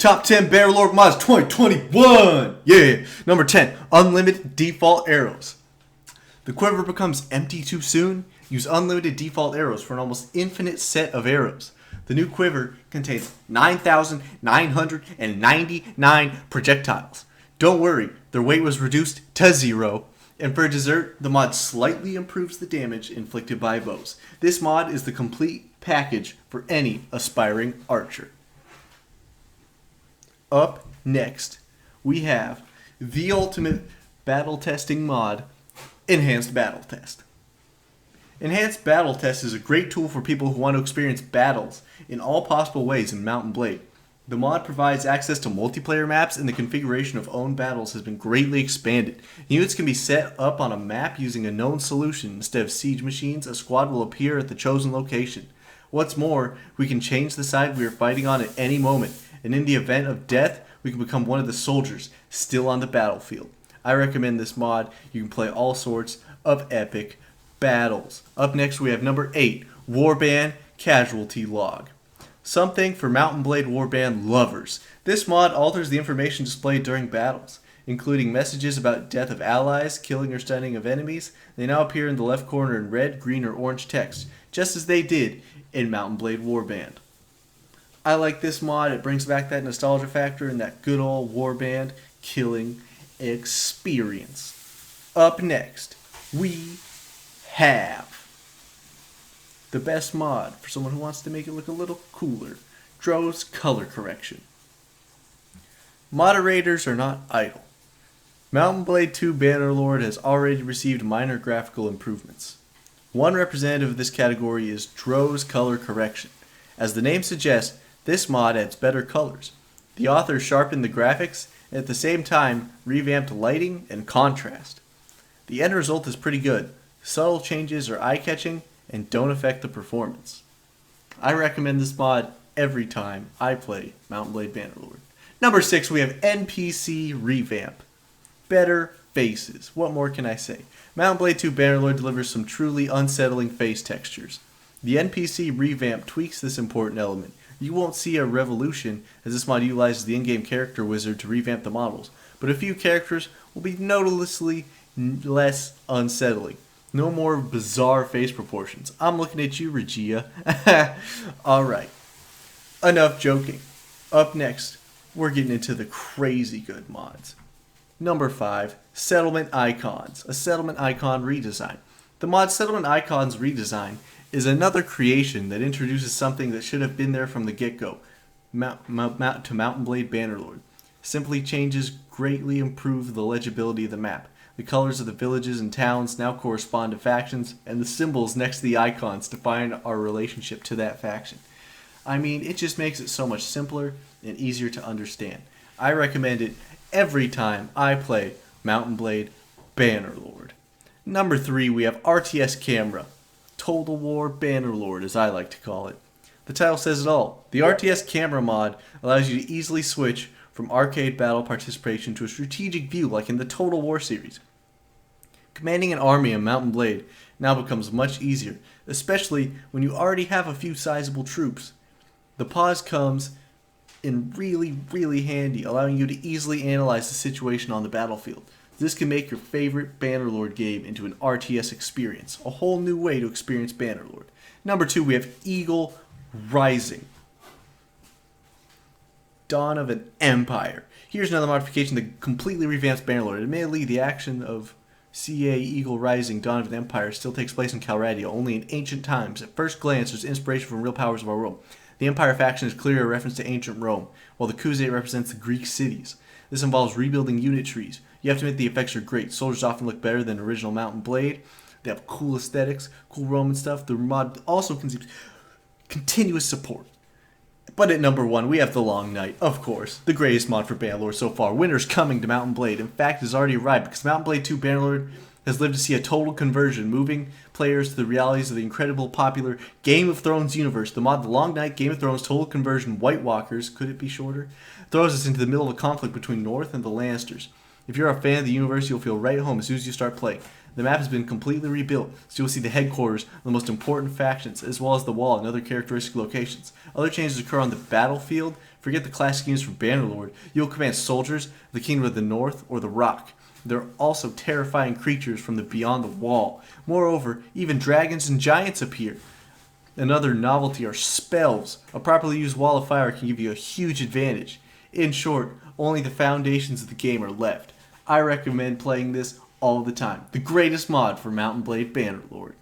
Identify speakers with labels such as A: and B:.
A: Top 10 Bannerlord mods 2021! Yeah! Number 10, Unlimited Default Arrows. The quiver becomes empty too soon? Use unlimited default arrows for an almost infinite set of arrows. The new quiver contains 9,999 projectiles. Don't worry, their weight was reduced to 0. And for dessert, the mod slightly improves the damage inflicted by bows. This mod is the complete package for any aspiring archer. Up next, we have the ultimate battle testing mod, Enhanced Battle Test. Enhanced Battle Test is a great tool for people who want to experience battles in all possible ways in Mount & Blade. The mod provides access to multiplayer maps, and the configuration of own battles has been greatly expanded. Units can be set up on a map using a known solution. Instead of siege machines, a squad will appear at the chosen location. What's more, we can change the side we are fighting on at any moment, and in the event of death, we can become one of the soldiers still on the battlefield. I recommend this mod. You can play all sorts of epic battles. Up next, we have number 8, Warband Casualty Log. Something for Mount & Blade Warband lovers. This mod alters the information displayed during battles, including messages about death of allies, killing or stunning of enemies. They now appear in the left corner in red, green, or orange text, just as they did in Mount & Blade Warband. I like this mod. It brings back that nostalgia factor and that good old Warband killing experience. Up next, we have the best mod for someone who wants to make it look a little cooler, Dros color correction. Moderators are not idle. Mount & Blade 2 Bannerlord has already received minor graphical improvements. One representative of this category is Dros color correction. As the name suggests, this mod adds better colors. The author sharpened the graphics and at the same time revamped lighting and contrast. The end result is pretty good. Subtle changes are eye-catching and don't affect the performance. I recommend this mod every time I play Mount & Blade Bannerlord. Number 6, we have NPC Revamp. Better faces. What more can I say? Mount & Blade 2 Bannerlord delivers some truly unsettling face textures. The NPC Revamp tweaks this important element. You won't see a revolution, as this mod utilizes the in-game character wizard to revamp the models, but a few characters will be noticeably less unsettling. No more bizarre face proportions. I'm looking at you, Regia. Alright, enough joking. Up next, we're getting into the crazy good mods. Number 5, Settlement Icons, a settlement icon redesign. The mod Settlement Icons Redesign is another creation that introduces something that should have been there from the get-go, to Mount & Blade Bannerlord. Simply changes greatly improve the legibility of the map. The colors of the villages and towns now correspond to factions, and the symbols next to the icons define our relationship to that faction. I mean, it just makes it so much simpler and easier to understand. I recommend it every time I play Mount & Blade Bannerlord. Number 3, we have RTS Camera. Total War Bannerlord, as I like to call it. The title says it all. The RTS Camera mod allows you to easily switch from arcade battle participation to a strategic view like in the Total War series. Commanding an army in Mount & Blade now becomes much easier, especially when you already have a few sizable troops. The pause comes in really handy, allowing you to easily analyze the situation on the battlefield. This can make your favorite Bannerlord game into an RTS experience, a whole new way to experience Bannerlord. Number 2, we have Eagle Rising. Dawn of an Empire. Here's another modification that completely revamps Bannerlord. Admittedly, the action of CA Eagle Rising Dawn of an Empire still takes place in Calradia, only in ancient times. At first glance, there's inspiration from real powers of our world. The Empire faction is clearly a reference to ancient Rome, while the Crusade represents the Greek cities. This involves rebuilding unit trees. You have to admit the effects are great. Soldiers often look better than original Mount & Blade. They have cool aesthetics, cool Roman stuff. The mod also conceives continuous support. But at number 1, we have The Long Night, of course, the greatest mod for Bannerlord so far. Winter's coming to Mount & Blade. In fact, it has already arrived because Mount & Blade 2 Bannerlord has lived to see a total conversion, moving players to the realities of the incredible popular Game of Thrones universe. The mod The Long Night Game of Thrones Total Conversion White Walkers, could it be shorter, throws us into the middle of a conflict between North and the Lannisters. If you're a fan of the universe, you'll feel right at home as soon as you start playing. The map has been completely rebuilt, so you'll see the headquarters of the most important factions, as well as the wall and other characteristic locations. Other changes occur on the battlefield Forget the classic units from Bannerlord. You'll command soldiers, the Kingdom of the North, or the Rock. There are also terrifying creatures from the Beyond the Wall. Moreover, even dragons and giants appear. Another novelty are spells. A properly used Wall of Fire can give you a huge advantage. In short, only the foundations of the game are left. I recommend playing this all the time. The greatest mod for Mount & Blade Bannerlord.